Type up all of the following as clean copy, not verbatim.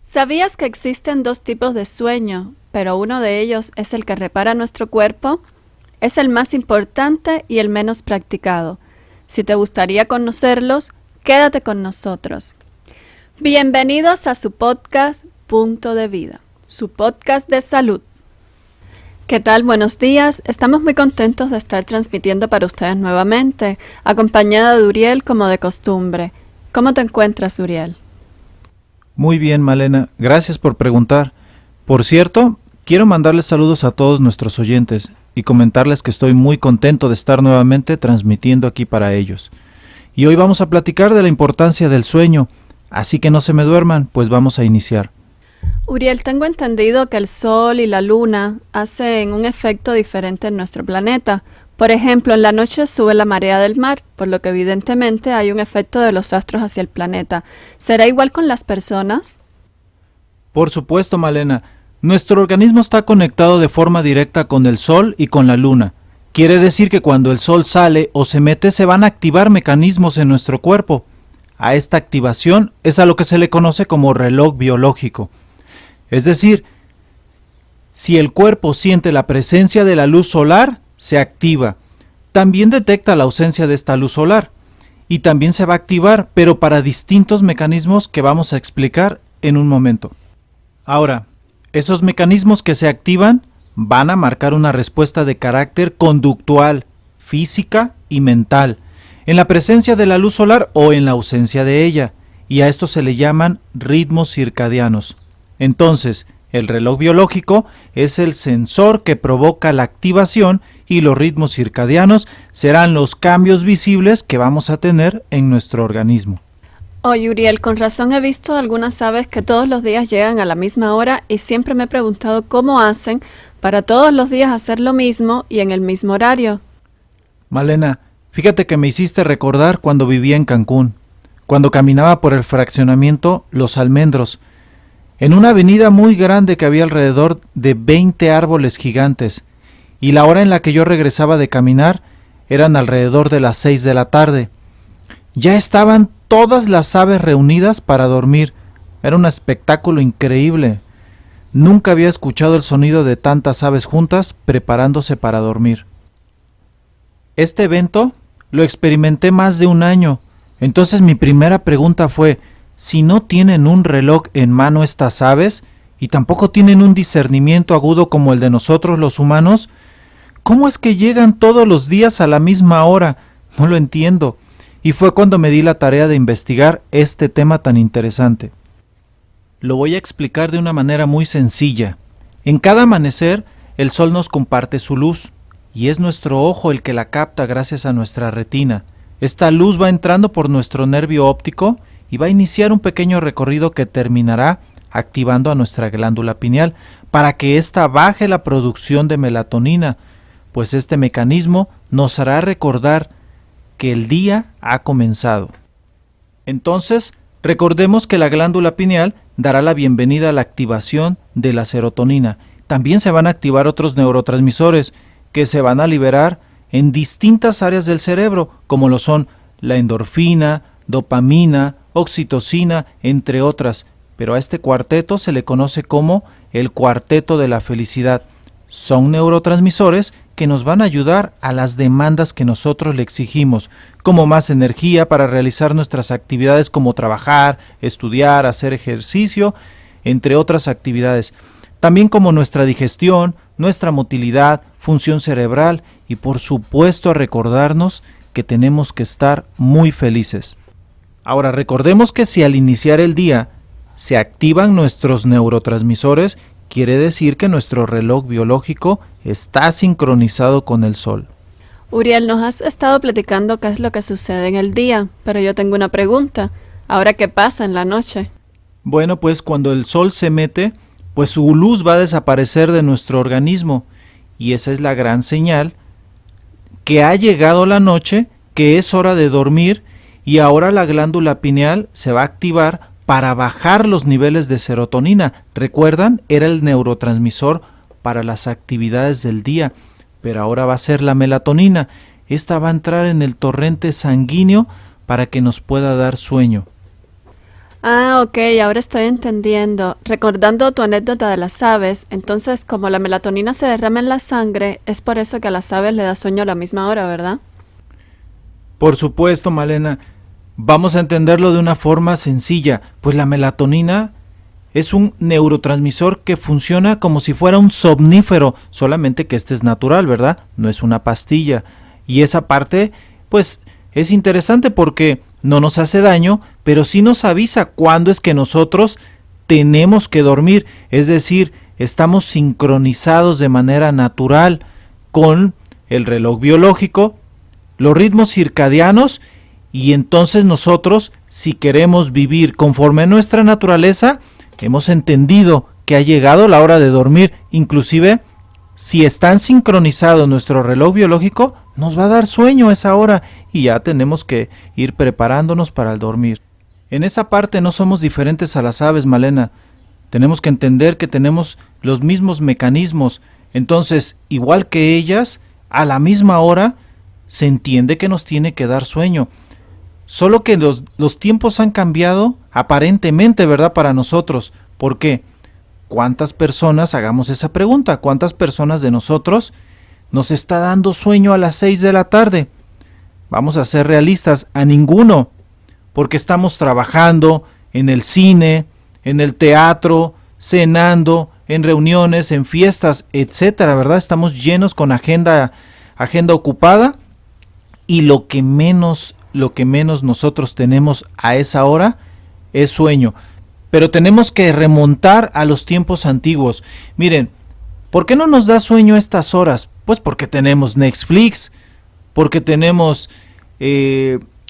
¿Sabías que existen dos tipos de sueño, pero uno de ellos es el que repara nuestro cuerpo? Es el más importante y el menos practicado. Si te gustaría conocerlos, quédate con nosotros. Bienvenidos a su podcast Punto de Vida, su podcast de salud. ¿Qué tal? Buenos días. Estamos muy contentos de estar transmitiendo para ustedes nuevamente, acompañada de Uriel como de costumbre. ¿Cómo te encuentras, Uriel? Muy bien, Malena. Gracias por preguntar. Por cierto, quiero mandarles saludos a todos nuestros oyentes y comentarles que estoy muy contento de estar nuevamente transmitiendo aquí para ellos. Y hoy vamos a platicar de la importancia del sueño, así que no se me duerman, pues vamos a iniciar. Uriel, tengo entendido que el Sol y la Luna hacen un efecto diferente en nuestro planeta. Por ejemplo, en la noche sube la marea del mar, por lo que evidentemente hay un efecto de los astros hacia el planeta. ¿Será igual con las personas? Por supuesto, Malena. Nuestro organismo está conectado de forma directa con el Sol y con la Luna. Quiere decir que cuando el Sol sale o se mete se van a activar mecanismos en nuestro cuerpo. A esta activación es a lo que se le conoce como reloj biológico. Es decir, si el cuerpo siente la presencia de la luz solar, se activa. También detecta la ausencia de esta luz solar y también se va a activar, pero para distintos mecanismos que vamos a explicar en un momento. Ahora, esos mecanismos que se activan van a marcar una respuesta de carácter conductual, física y mental, en la presencia de la luz solar o en la ausencia de ella, y a esto se le llaman ritmos circadianos. Entonces, el reloj biológico es el sensor que provoca la activación y los ritmos circadianos serán los cambios visibles que vamos a tener en nuestro organismo. Oye, Uriel, con razón he visto algunas aves que todos los días llegan a la misma hora y siempre me he preguntado cómo hacen para todos los días hacer lo mismo y en el mismo horario. Malena, fíjate que me hiciste recordar cuando vivía en Cancún, cuando caminaba por el fraccionamiento Los Almendros, en una avenida muy grande que había alrededor de 20 árboles gigantes, y la hora en la que yo regresaba de caminar eran alrededor de las 6 de la tarde. Ya estaban todas las aves reunidas para dormir. Era un espectáculo increíble. Nunca había escuchado el sonido de tantas aves juntas preparándose para dormir. Este evento lo experimenté más de un año. Entonces mi primera pregunta fue: si no tienen un reloj en mano estas aves y tampoco tienen un discernimiento agudo como el de nosotros los humanos, ¿cómo es que llegan todos los días a la misma hora? No lo entiendo. Y fue cuando me di la tarea de investigar este tema tan interesante. Lo voy a explicar de una manera muy sencilla. En cada amanecer, el sol nos comparte su luz, y es nuestro ojo el que la capta gracias a nuestra retina. Esta luz va entrando por nuestro nervio óptico y va a iniciar un pequeño recorrido que terminará activando a nuestra glándula pineal para que ésta baje la producción de melatonina, pues este mecanismo nos hará recordar que el día ha comenzado. Entonces, recordemos que la glándula pineal dará la bienvenida a la activación de la serotonina. También se van a activar otros neurotransmisores que se van a liberar en distintas áreas del cerebro, como lo son la endorfina, dopamina, oxitocina, entre otras, pero a este cuarteto se le conoce como el cuarteto de la felicidad. Son neurotransmisores que nos van a ayudar a las demandas que nosotros le exigimos, como más energía para realizar nuestras actividades como trabajar, estudiar, hacer ejercicio, entre otras actividades. También como nuestra digestión, nuestra motilidad, función cerebral y por supuesto a recordarnos que tenemos que estar muy felices. Ahora recordemos que si al iniciar el día se activan nuestros neurotransmisores, quiere decir que nuestro reloj biológico está sincronizado con el sol. Uriel, nos has estado platicando qué es lo que sucede en el día, pero yo tengo una pregunta. ¿Ahora qué pasa en la noche? Bueno, pues cuando el sol se mete, pues su luz va a desaparecer de nuestro organismo y esa es la gran señal que ha llegado la noche, que es hora de dormir y ahora la glándula pineal se va a activar para bajar los niveles de serotonina. ¿Recuerdan? Era el neurotransmisor para las actividades del día, pero ahora va a ser la melatonina. Esta va a entrar en el torrente sanguíneo para que nos pueda dar sueño. Ah, ok, ahora estoy entendiendo. Recordando tu anécdota de las aves, entonces como la melatonina se derrama en la sangre, es por eso que a las aves le da sueño a la misma hora, ¿verdad? Por supuesto, Malena. Vamos a entenderlo de una forma sencilla, pues la melatonina es un neurotransmisor que funciona como si fuera un somnífero, solamente que este es natural, ¿verdad? No es una pastilla. Y esa parte, pues, es interesante porque no nos hace daño, pero sí nos avisa cuándo es que nosotros tenemos que dormir. Es decir, estamos sincronizados de manera natural con el reloj biológico, los ritmos circadianos, y entonces nosotros, si queremos vivir conforme a nuestra naturaleza, hemos entendido que ha llegado la hora de dormir. Inclusive, si están sincronizados nuestro reloj biológico, nos va a dar sueño a esa hora y ya tenemos que ir preparándonos para el dormir. En esa parte no somos diferentes a las aves, Malena. Tenemos que entender que tenemos los mismos mecanismos. Entonces, igual que ellas, a la misma hora se entiende que nos tiene que dar sueño. Solo que los tiempos han cambiado aparentemente, ¿verdad? Para nosotros. ¿Por qué? ¿Cuántas personas, hagamos esa pregunta, cuántas personas de nosotros nos está dando sueño a las 6 de la tarde? Vamos a ser realistas, a ninguno, porque estamos trabajando en el cine, en el teatro, cenando, en reuniones, en fiestas, etcétera, ¿verdad? Estamos llenos con agenda ocupada, y lo que menos nosotros tenemos a esa hora es sueño. Pero tenemos que remontar a los tiempos antiguos. Miren, ¿por qué no nos da sueño a estas horas? Pues porque tenemos Netflix, porque tenemos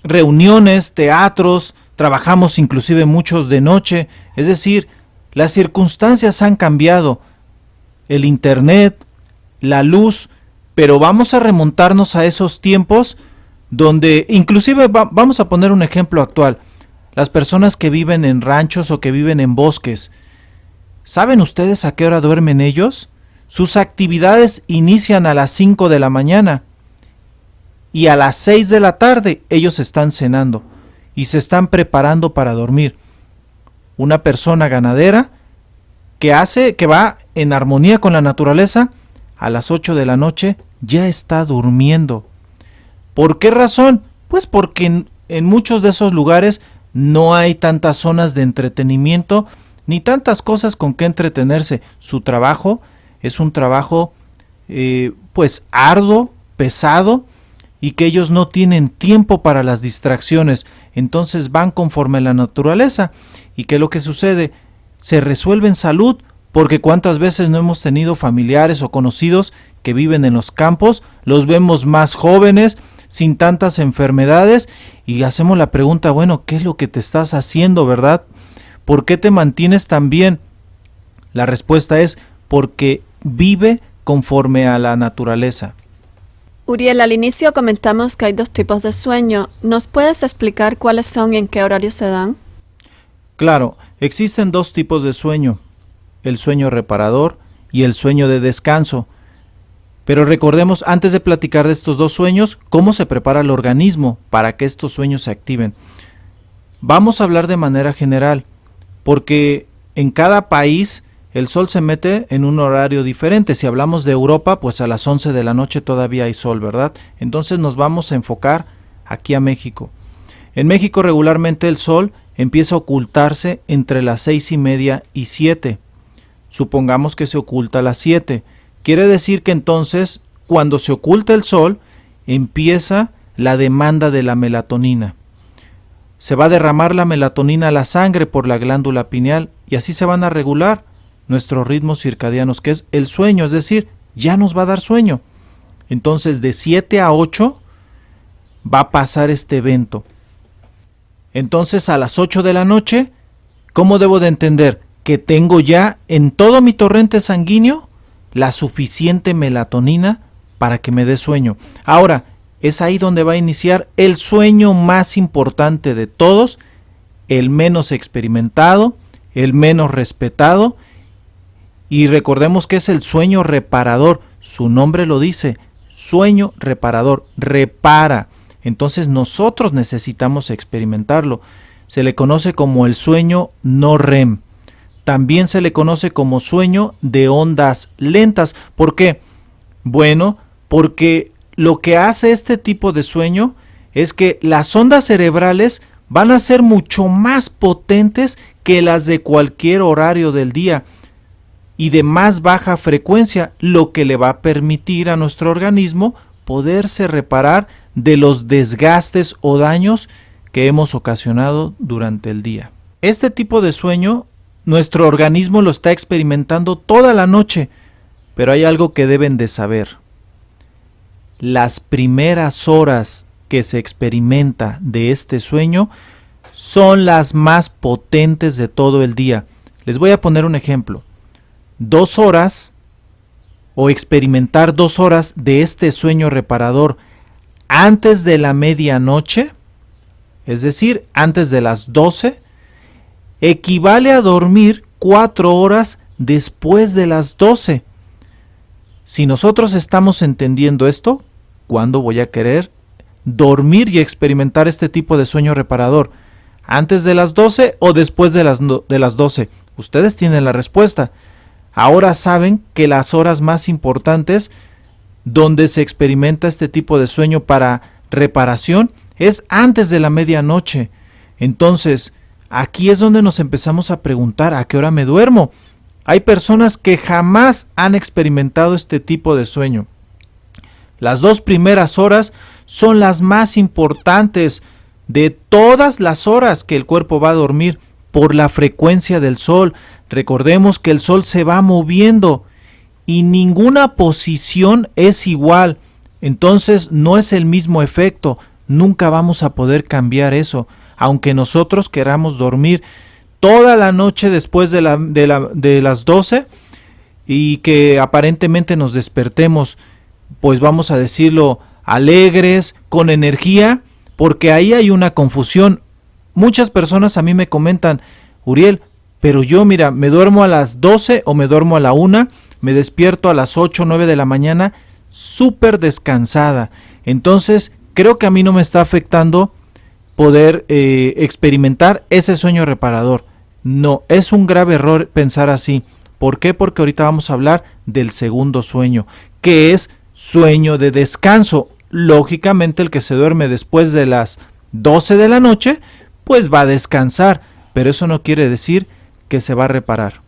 reuniones, teatros, trabajamos inclusive muchos de noche. Es decir, las circunstancias han cambiado, el internet, la luz, pero vamos a remontarnos a esos tiempos donde inclusive vamos a poner un ejemplo actual. Las personas que viven en ranchos o que viven en bosques, ¿saben ustedes a qué hora duermen ellos? Sus actividades inician a las 5 de la mañana y a las 6 de la tarde ellos están cenando y se están preparando para dormir. Una persona ganadera que va en armonía con la naturaleza, a las 8 de la noche ya está durmiendo. ¿Por qué razón? Pues porque en muchos de esos lugares no hay tantas zonas de entretenimiento ni tantas cosas con que entretenerse. Su trabajo es un trabajo pues arduo, pesado, y que ellos no tienen tiempo para las distracciones. Entonces van conforme a la naturaleza. ¿Y qué es lo que sucede? Se resuelve en salud, porque cuántas veces no hemos tenido familiares o conocidos que viven en los campos, los vemos más jóvenes, sin tantas enfermedades, y hacemos la pregunta, bueno, ¿qué es lo que te estás haciendo, verdad? ¿Por qué te mantienes tan bien? La respuesta es porque vive conforme a la naturaleza. Uriel, al inicio comentamos que hay dos tipos de sueño. ¿Nos puedes explicar cuáles son y en qué horario se dan? Claro, existen dos tipos de sueño, el sueño reparador y el sueño de descanso. Pero recordemos, antes de platicar de estos dos sueños, cómo se prepara el organismo para que estos sueños se activen. Vamos a hablar de manera general, porque en cada país el sol se mete en un horario diferente. Si hablamos de Europa, pues a las 11 de la noche todavía hay sol, ¿verdad? Entonces nos vamos a enfocar aquí a México. En México regularmente el sol empieza a ocultarse entre las 6:30 y 7. Supongamos que se oculta a las 7. Quiere decir que entonces, cuando se oculta el sol, empieza la demanda de la melatonina. Se va a derramar la melatonina a la sangre por la glándula pineal y así se van a regular nuestros ritmos circadianos, que es el sueño, es decir, ya nos va a dar sueño. Entonces, de 7 a 8 va a pasar este evento. Entonces, a las 8 de la noche, ¿cómo debo de entender? Que tengo ya en todo mi torrente sanguíneo la suficiente melatonina para que me dé sueño. Ahora, es ahí donde va a iniciar el sueño más importante de todos, el menos experimentado, el menos respetado, y recordemos que es el sueño reparador. Su nombre lo dice, sueño reparador, repara. Entonces nosotros necesitamos experimentarlo. se le conoce como el sueño no REM. También se le conoce como sueño de ondas lentas. ¿Por qué? Bueno, porque lo que hace este tipo de sueño es que las ondas cerebrales van a ser mucho más potentes que las de cualquier horario del día y de más baja frecuencia, lo que le va a permitir a nuestro organismo poderse reparar de los desgastes o daños que hemos ocasionado durante el día. Este tipo de sueño, nuestro organismo lo está experimentando toda la noche, pero hay algo que deben de saber. Las primeras horas que se experimenta de este sueño son las más potentes de todo el día. Les voy a poner un ejemplo. 2 horas o experimentar 2 horas de este sueño reparador antes de la medianoche, es decir, antes de las 12, equivale a dormir 4 horas después de las 12. Si nosotros estamos entendiendo esto, ¿cuándo voy a querer dormir y experimentar este tipo de sueño reparador? ¿Antes de las 12 o después de las 12? Ustedes tienen la respuesta. Ahora saben que las horas más importantes donde se experimenta este tipo de sueño para reparación es antes de la medianoche. Entonces, aquí es donde nos empezamos a preguntar ¿a qué hora me duermo? Hay personas que jamás han experimentado este tipo de sueño. Las 2 primeras horas son las más importantes de todas las horas que el cuerpo va a dormir por la frecuencia del sol. Recordemos que el sol se va moviendo y ninguna posición es igual. Entonces no es el mismo efecto. Nunca vamos a poder cambiar eso. Aunque nosotros queramos dormir toda la noche después de las 12 y que aparentemente nos despertemos, pues vamos a decirlo, alegres, con energía, porque ahí hay una confusión. Muchas personas a mí me comentan, Uriel, pero yo mira, me duermo a las 12 o me duermo a la 1, me despierto a las 8 o 9 de la mañana, súper descansada. Entonces, creo que a mí no me está afectando poder experimentar ese sueño reparador. No, es un grave error pensar así. ¿Por qué? Porque ahorita vamos a hablar del segundo sueño, que es sueño de descanso. Lógicamente el que se duerme después de las 12 de la noche, pues va a descansar, pero eso no quiere decir que se va a reparar.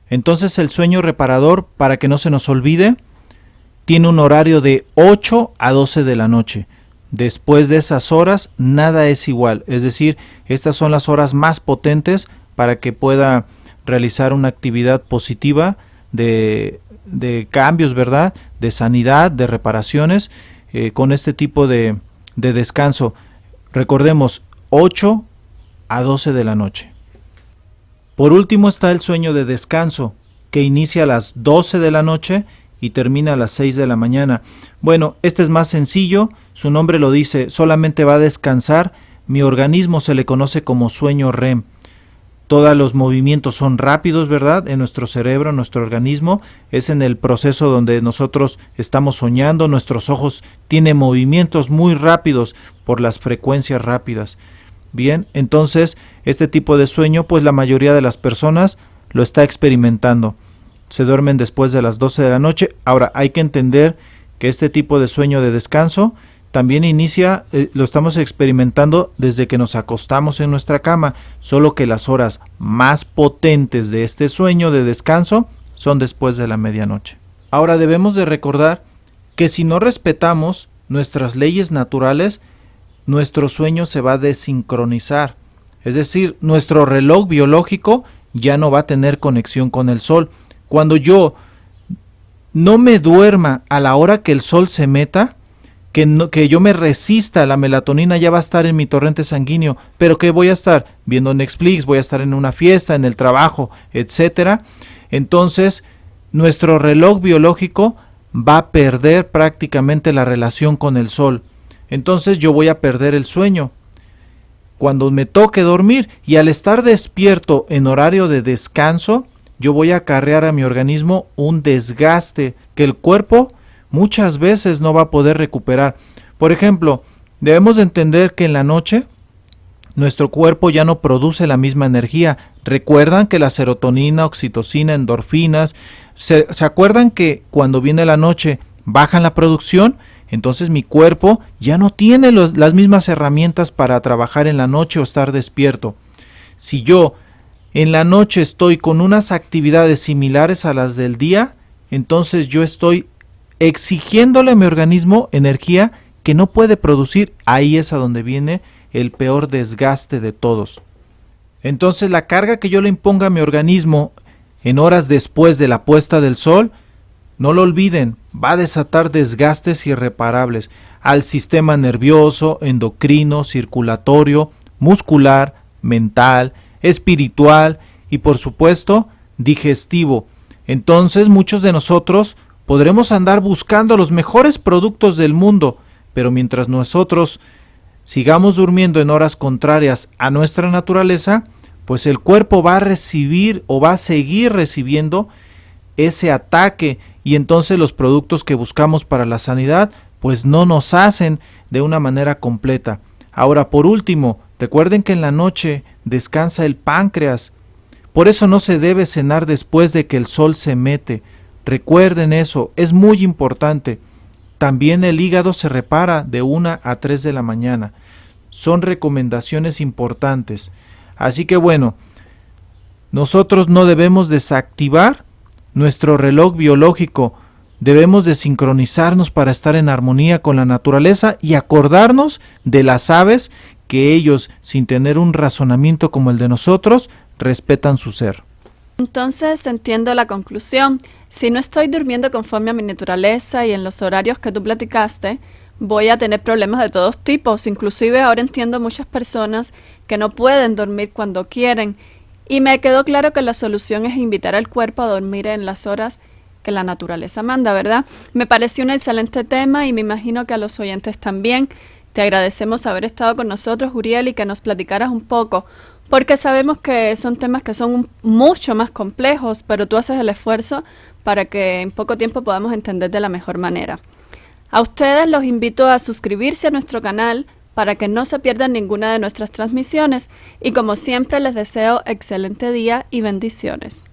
Entonces el sueño reparador, para que no se nos olvide, tiene un horario de 8 a 12 de la noche. Después de esas horas, nada es igual. Es decir, estas son las horas más potentes para que pueda realizar una actividad positiva de cambios, ¿verdad? De sanidad, de reparaciones, con este tipo de descanso. Recordemos, 8 a 12 de la noche. Por último está el sueño de descanso, que inicia a las 12 de la noche y termina a las 6 de la mañana. Bueno, este es más sencillo, su nombre lo dice, solamente va a descansar. Mi organismo se le conoce como sueño REM. Todos los movimientos son rápidos, ¿verdad? En nuestro cerebro, en nuestro organismo. Es en el proceso donde nosotros estamos soñando. Nuestros ojos tienen movimientos muy rápidos por las frecuencias rápidas. Bien, entonces este tipo de sueño, pues la mayoría de las personas lo está experimentando. Se duermen después de las 12 de la noche. Ahora, hay que entender que este tipo de sueño de descanso también inicia, lo estamos experimentando desde que nos acostamos en nuestra cama, solo que las horas más potentes de este sueño de descanso son después de la medianoche. Ahora debemos de recordar que si no respetamos nuestras leyes naturales, nuestro sueño se va a desincronizar. Es decir, nuestro reloj biológico ya no va a tener conexión con el sol. Cuando yo no me duerma a la hora que el sol se meta, que yo me resista, la melatonina ya va a estar en mi torrente sanguíneo, pero que voy a estar viendo Netflix, voy a estar en una fiesta, en el trabajo, etcétera. Entonces, nuestro reloj biológico va a perder prácticamente la relación con el sol. Entonces yo voy a perder el sueño cuando me toque dormir, y al estar despierto en horario de descanso, yo voy a acarrear a mi organismo un desgaste que el cuerpo muchas veces no va a poder recuperar. Por ejemplo, debemos de entender que en la noche nuestro cuerpo ya no produce la misma energía. Recuerdan que la serotonina, oxitocina, endorfinas, ¿se acuerdan que cuando viene la noche bajan la producción? Entonces mi cuerpo ya no tiene las mismas herramientas para trabajar en la noche o estar despierto. Si yo en la noche estoy con unas actividades similares a las del día, entonces yo estoy exigiéndole a mi organismo energía que no puede producir. Ahí es a donde viene el peor desgaste de todos. Entonces la carga que yo le imponga a mi organismo en horas después de la puesta del sol, no lo olviden, va a desatar desgastes irreparables al sistema nervioso, endocrino, circulatorio, muscular, mental, espiritual y por supuesto digestivo. Entonces muchos de nosotros podremos andar buscando los mejores productos del mundo, pero mientras nosotros sigamos durmiendo en horas contrarias a nuestra naturaleza, pues el cuerpo va a recibir o va a seguir recibiendo ese ataque y entonces los productos que buscamos para la sanidad pues no nos hacen de una manera completa. Ahora, por último, recuerden que en la noche descansa el páncreas. Por eso no se debe cenar después de que el sol se mete. Recuerden eso, es muy importante. También el hígado se repara de 1 a 3 de la mañana. Son recomendaciones importantes. Así que bueno, nosotros no debemos desactivar nuestro reloj biológico. Debemos de sincronizarnos para estar en armonía con la naturaleza y acordarnos de las aves que ellos, sin tener un razonamiento como el de nosotros, respetan su ser. Entonces entiendo la conclusión. Si no estoy durmiendo conforme a mi naturaleza y en los horarios que tú platicaste, voy a tener problemas de todos tipos. Inclusive ahora entiendo muchas personas que no pueden dormir cuando quieren. Y me quedó claro que la solución es invitar al cuerpo a dormir en las horas que la naturaleza manda, ¿verdad? Me pareció un excelente tema y me imagino que a los oyentes también. Te agradecemos haber estado con nosotros, Uriel, y que nos platicaras un poco, porque sabemos que son temas que son mucho más complejos, pero tú haces el esfuerzo para que en poco tiempo podamos entender de la mejor manera. A ustedes los invito a suscribirse a nuestro canal para que no se pierdan ninguna de nuestras transmisiones y como siempre les deseo excelente día y bendiciones.